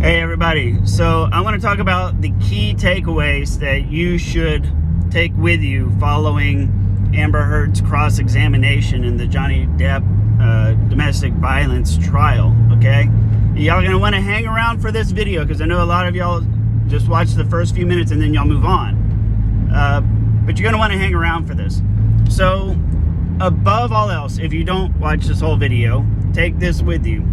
Hey everybody, so I want to talk about the key takeaways that you should take with you following Amber Heard's cross-examination in the Johnny Depp domestic violence trial, okay? Y'all gonna want to hang around for this video because I know a lot of y'all just watch the first few minutes and then y'all move on. But you're gonna want to hang around for this. So, above all else, if you don't watch this whole video, take this with you.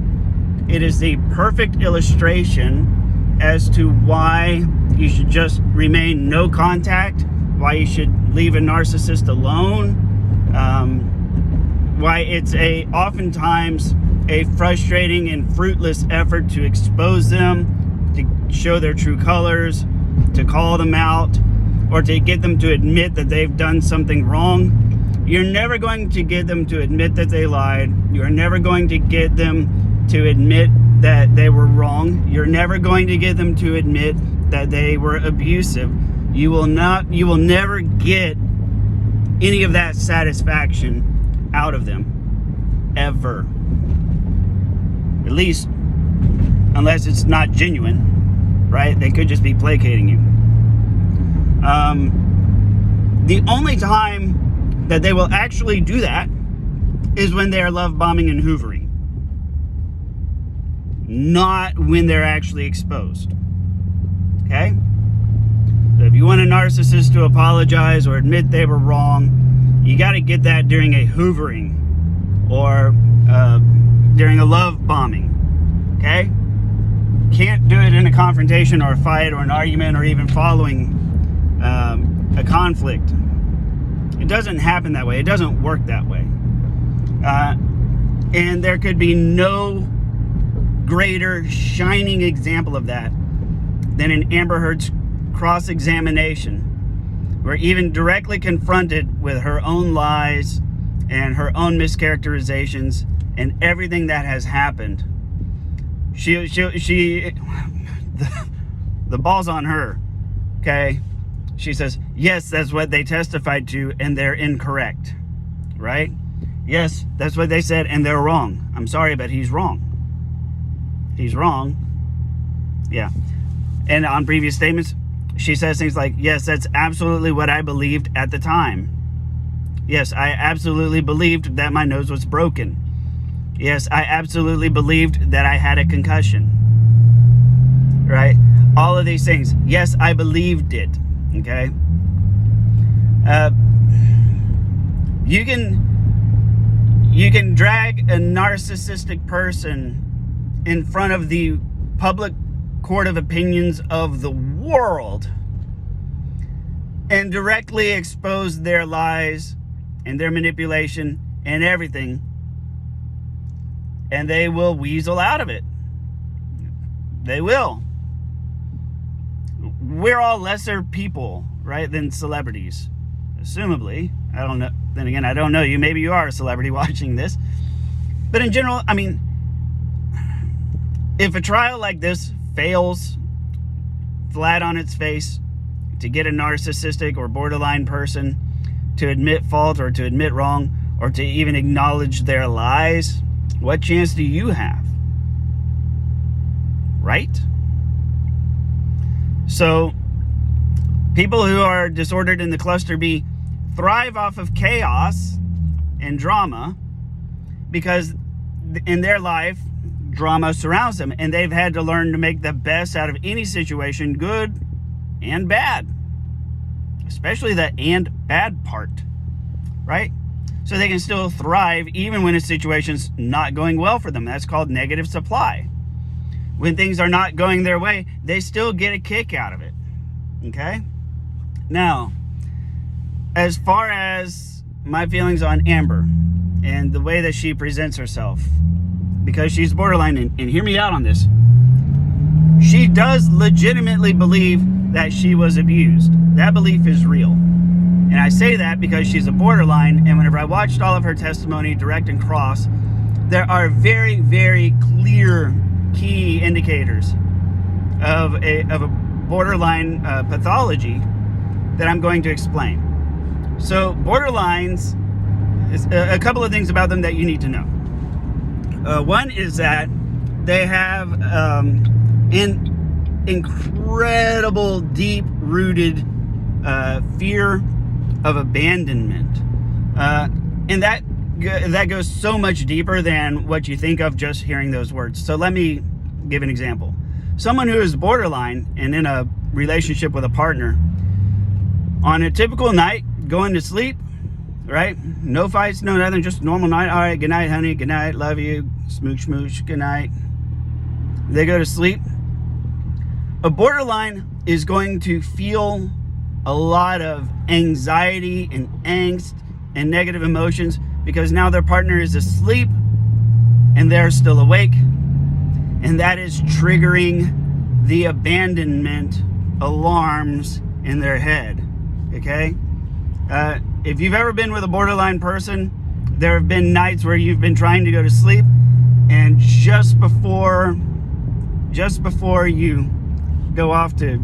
It is the perfect illustration as to why you should just remain no contact, why you should leave a narcissist alone, why it's oftentimes a frustrating and fruitless effort to expose them, to show their true colors, to call them out, or to get them to admit that they've done something wrong. You're never going to get them to admit that they lied. You're never going to get them to admit that they were wrong. You're never going to get them to admit that they were abusive. You will never get any of that satisfaction out of them, ever. At least, unless it's not genuine, right? They could just be placating you. The only time that they will actually do that is when they are love bombing and hoovering. Not when they're actually exposed. Okay? So if you want a narcissist to apologize or admit they were wrong, you got to get that during a hoovering or during a love bombing. Okay? Can't do it in a confrontation or a fight or an argument or even following a conflict. It doesn't happen that way. It doesn't work that way. And there could be no greater shining example of that than in Amber Heard's cross-examination, where even directly confronted with her own lies and her own mischaracterizations and everything that has happened, the ball's on her. Okay, she says, yes, that's what they testified to and they're incorrect, right? Yes, that's what they said and they're wrong. I'm sorry, but he's wrong. He's wrong. Yeah. And on previous statements, she says things like, yes, that's absolutely what I believed at the time. Yes, I absolutely believed that my nose was broken. Yes, I absolutely believed that I had a concussion. Right? All of these things. Yes, I believed it. Okay? You can drag a narcissistic person in front of the public court of opinions of the world and directly expose their lies and their manipulation and everything, and they will weasel out of it. They will. We're all lesser people, right, than celebrities, assumably. I don't know. Then again, I don't know you. Maybe you are a celebrity watching this. But in general, I mean, if a trial like this fails flat on its face to get a narcissistic or borderline person to admit fault or to admit wrong or to even acknowledge their lies, what chance do you have? Right? So, people who are disordered in the cluster B thrive off of chaos and drama because in their life, drama surrounds them, and they've had to learn to make the best out of any situation, good and bad, especially the and bad part, right? So they can still thrive even when a situation's not going well for them. That's called negative supply. When things are not going their way, they still get a kick out of it. Okay? Now, as far as my feelings on Amber and the way that she presents herself, because she's borderline, and hear me out on this, she does legitimately believe that she was abused. That belief is real. And I say that because she's a borderline, and whenever I watched all of her testimony, direct and cross, there are very, very clear key indicators of a borderline pathology that I'm going to explain. So borderlines, is a couple of things about them that you need to know. One is that they have and incredible, deep-rooted fear of abandonment. And that goes so much deeper than what you think of just hearing those words. So let me give an example. Someone who is borderline and in a relationship with a partner, on a typical night, going to sleep, right? No fights, no nothing, just normal night. All right, good night, honey. Good night, love you. Smooch, smooch, good night. They go to sleep. A borderline is going to feel a lot of anxiety and angst and negative emotions because now their partner is asleep and they're still awake. And that is triggering the abandonment alarms in their head, okay? If you've ever been with a borderline person, there have been nights where you've been trying to go to sleep, and just before you go off to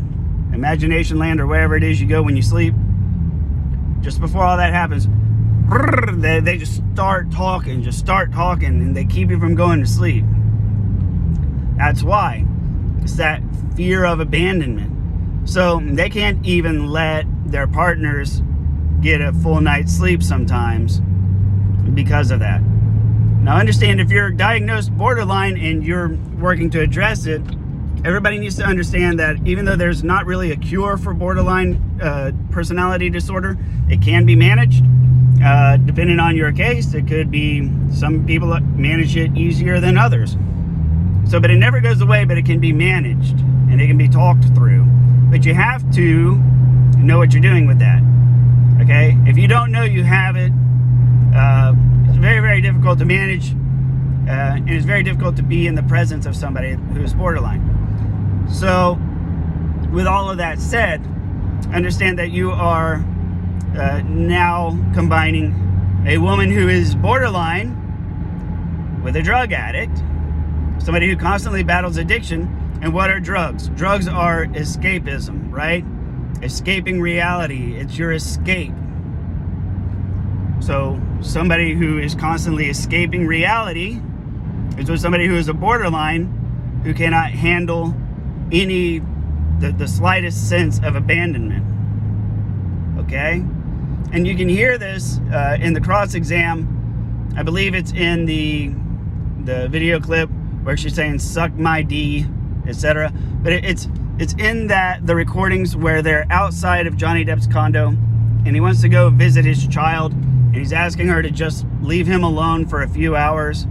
imagination land or wherever it is you go when you sleep, just before all that happens, they just start talking, and they keep you from going to sleep. That's why. It's that fear of abandonment. So they can't even let their partners get a full night's sleep sometimes because of that. Now understand, if you're diagnosed borderline and you're working to address it, everybody needs to understand that even though there's not really a cure for borderline personality disorder, it can be managed. Depending on your case, it could be, some people manage it easier than others. So, but it never goes away, but it can be managed and it can be talked through. But you have to know what you're doing with that, okay? If you don't know you have it, it's very, very difficult to manage, and it's very difficult to be in the presence of somebody who is borderline. So, with all of that said, understand that you are now combining a woman who is borderline with a drug addict, somebody who constantly battles addiction. And what are drugs? Drugs are escapism, right? Escaping reality. It's your escape. So somebody who is constantly escaping reality is with somebody who is a borderline who cannot handle the slightest sense of abandonment. Okay? And you can hear this in the cross exam. I believe it's in the video clip where she's saying, suck my D, etc. But it's in the recordings where they're outside of Johnny Depp's condo and he wants to go visit his child and he's asking her to just leave him alone for a few hours.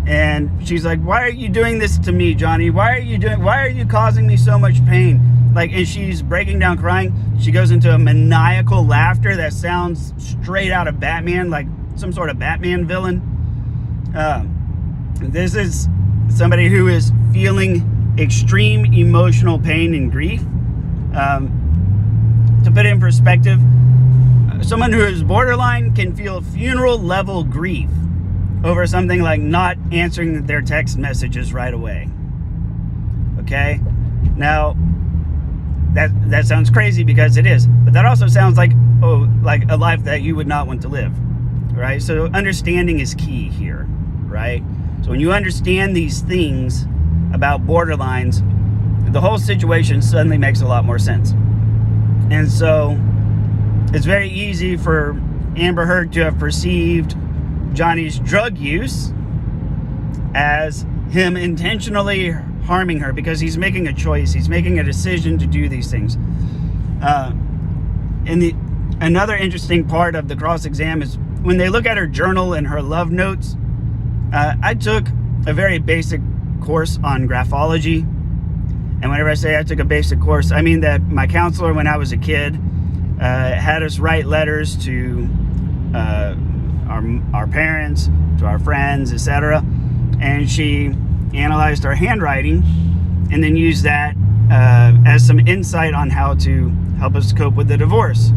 And she's like, why are you doing this to me, Johnny? Why are you causing me so much pain? Like, and she's breaking down crying. She goes into a maniacal laughter that sounds straight out of Batman, like some sort of Batman villain. This is somebody who is feeling extreme emotional pain and grief. To put it in perspective, someone who is borderline can feel funeral level grief over something like not answering their text messages right away. Okay? Now, that sounds crazy because it is, but that also sounds like a life that you would not want to live, right? So understanding is key here, right? So when you understand these things about borderlines, the whole situation suddenly makes a lot more sense. And so it's very easy for Amber Heard to have perceived Johnny's drug use as him intentionally harming her because he's making a choice. He's making a decision to do these things. Another interesting part of the cross-exam is when they look at her journal and her love notes. I took a very basic course on graphology. And whenever I say I took a basic course, I mean that my counselor when I was a kid had us write letters to our parents, to our friends, etc. And she analyzed our handwriting and then used that as some insight on how to help us cope with the divorce.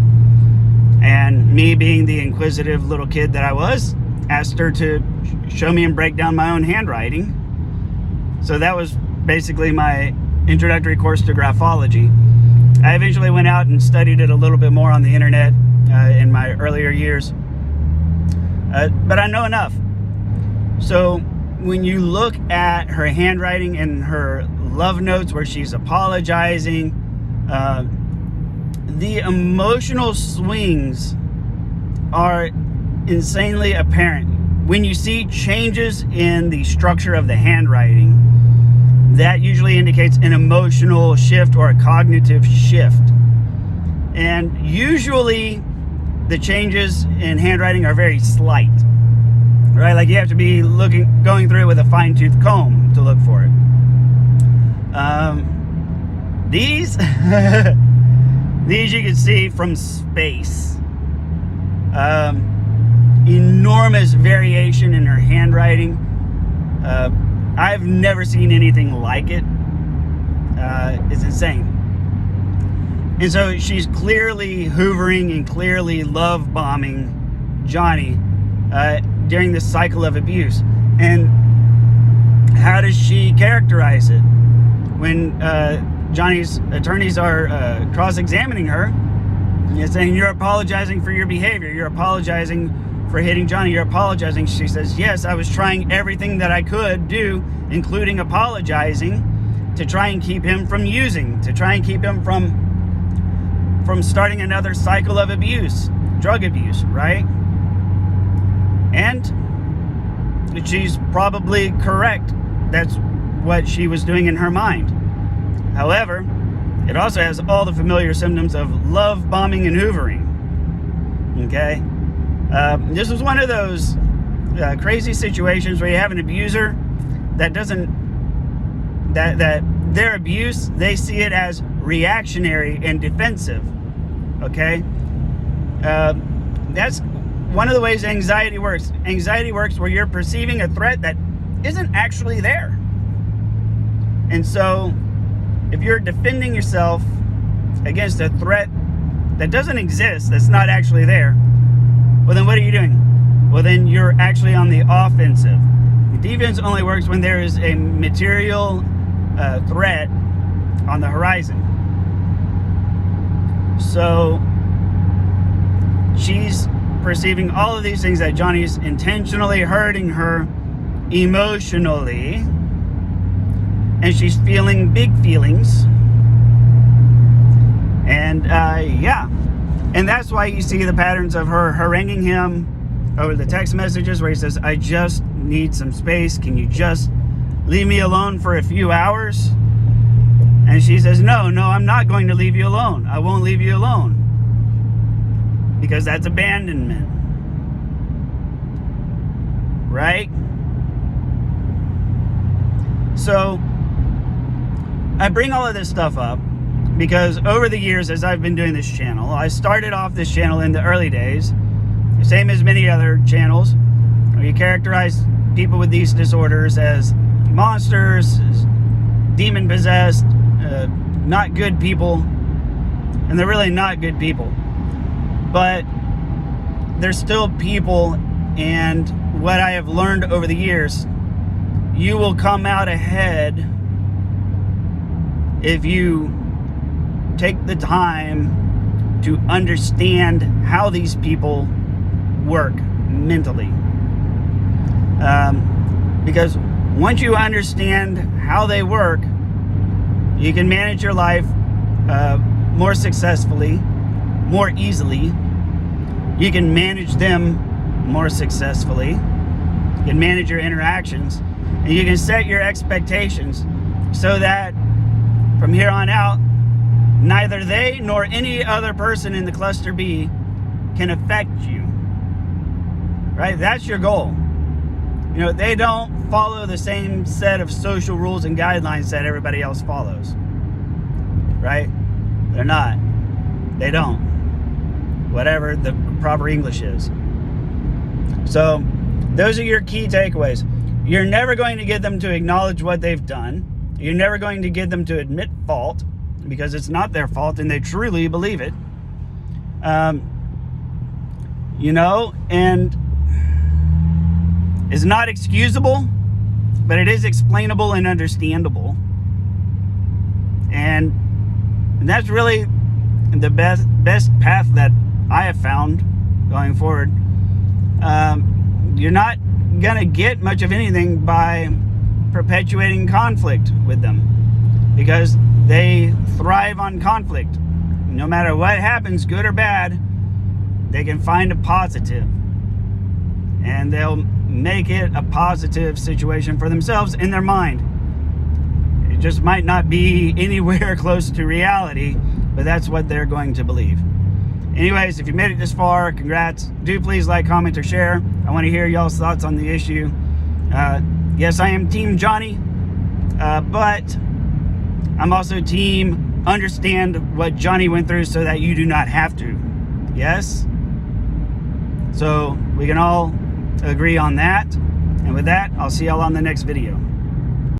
And me being the inquisitive little kid that I was, asked her to show me and break down my own handwriting. So that was basically my introductory course to graphology. I eventually went out and studied it a little bit more on the internet in my earlier years. But I know enough. So when you look at her handwriting and her love notes where she's apologizing. The emotional swings are insanely apparent. When you see changes in the structure of the handwriting, that usually indicates an emotional shift or a cognitive shift. And usually the changes in handwriting are very slight, right? Like you have to be going through it with a fine-tooth comb to look for it. These you can see from space. Enormous variation in her handwriting. I've never seen anything like it. It's insane. And so she's clearly hoovering and clearly love bombing Johnny during this cycle of abuse. And how does she characterize it? When Johnny's attorneys are cross-examining her, and saying, you're apologizing for your behavior, you're apologizing for hitting Johnny, you're apologizing. She says, yes, I was trying everything that I could do, including apologizing, to try and keep him from using, to try and keep him from starting another cycle of abuse, drug abuse, right? And she's probably correct. That's what she was doing in her mind. However, it also has all the familiar symptoms of love bombing and hoovering. Okay? This was one of those crazy situations where you have an abuser that their abuse, they see it as reactionary and defensive. Okay? That's one of the ways anxiety works. Anxiety works where you're perceiving a threat that isn't actually there. And so, if you're defending yourself against a threat that doesn't exist, that's not actually there, well then what are you doing? Well then you're actually on the offensive. The defense only works when there is a material threat on the horizon. So she's perceiving all of these things, that Johnny's intentionally hurting her emotionally, and she's feeling big feelings. And yeah, and that's why you see the patterns of her haranguing him over the text messages where he says, I just need some space, can you just leave me alone for a few hours? And she says, no, I'm not going to leave you alone. I won't leave you alone. Because that's abandonment. Right? So, I bring all of this stuff up because over the years, as I've been doing this channel, I started off this channel in the early days, same as many other channels, where you characterize people with these disorders as monsters, as demon-possessed, not good people, and they're really not good people. But they're still people, and what I have learned over the years, you will come out ahead if you take the time to understand how these people work mentally. Because once you understand how they work, you can manage your life more successfully, more easily. You can manage them more successfully. You can manage your interactions, and you can set your expectations so that from here on out, neither they nor any other person in the cluster B can affect you. Right? That's your goal. You know, they don't follow the same set of social rules and guidelines that everybody else follows. Right? They're not. They don't. Whatever the proper English is. So, those are your key takeaways. You're never going to get them to acknowledge what they've done. You're never going to get them to admit fault, because it's not their fault and they truly believe it. You know, and it's not excusable, but it is explainable and understandable. And that's really the best path that I have found going forward. You're not gonna get much of anything by perpetuating conflict with them. because they thrive on conflict. No matter what happens, good or bad, they can find a positive, and they'll make it a positive situation for themselves in their mind. It just might not be anywhere close to reality, but that's what they're going to believe. Anyways, if you made it this far, congrats. Do please like, comment, or share. I want to hear y'all's thoughts on the issue. Yes, I am Team Johnny, but I'm also team understand what Johnny went through so that you do not have to. Yes? So we can all agree on that. And with that, I'll see y'all on the next video.